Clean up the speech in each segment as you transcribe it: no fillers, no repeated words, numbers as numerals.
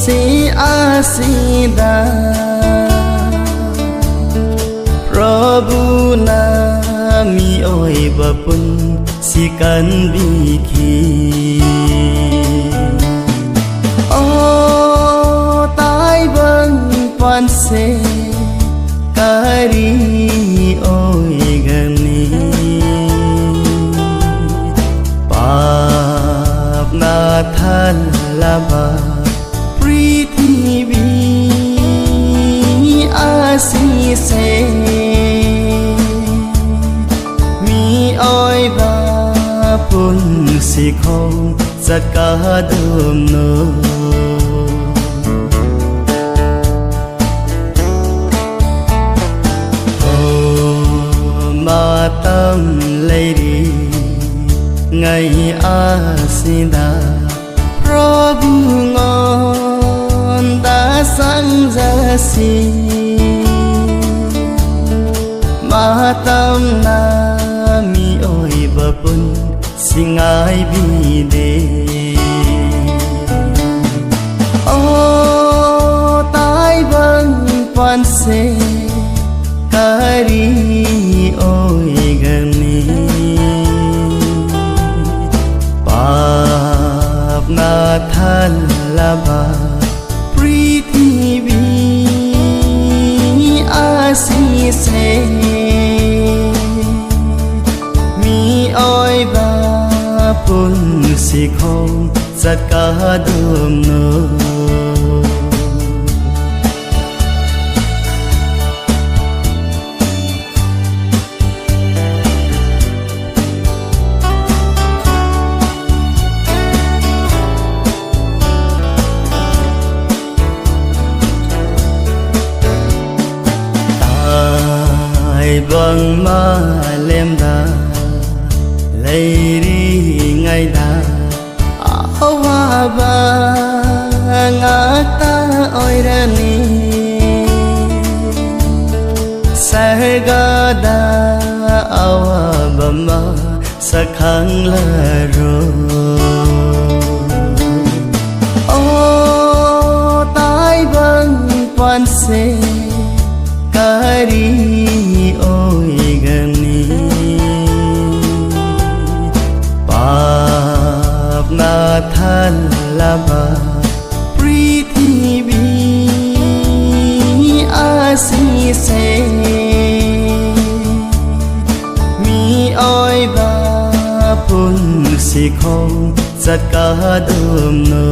si asida Prabhu nami oi bapun si kan biki O tai bang pan se kari oi gani Pap na than laba Prithivi asi se Mi oi ba pun si khong sat ka dum no Ma tâm lấy đi ngày asida Prabhu ngon đã sang ra si Ma tâm na mi oi bapun singai bi de O tai bang pan se kari oi gani Pap na than laba Prithivi asi se Mi oi ba pun si khong sat ka dum no Vâng ma lem da lấy đi ngày da áo hoa ba ngã ta oi ra ni sa ga da áo hoa ba ma sa khang la ro o tai vâng quan se kari oi gani Pap na than laba Prithivi asi se Mi oi ba pun si khong sat ka dum no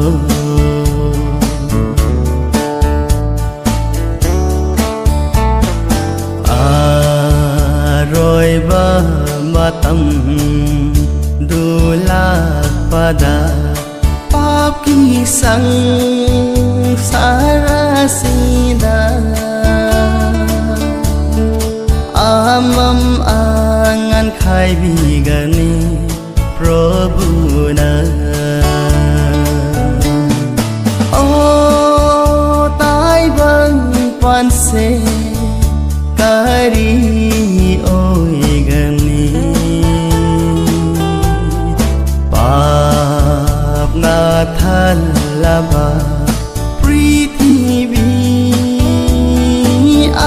Rồi ba ma tâm du la pada Pap ki sang sarasida Amam angan khai bi gani Prabhu na O tai bang pan se kari oi gani Pap na than laba Prithivi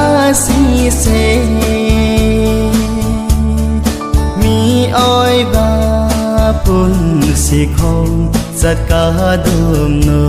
asi se Mi oi ba pun si khong sat ka dum no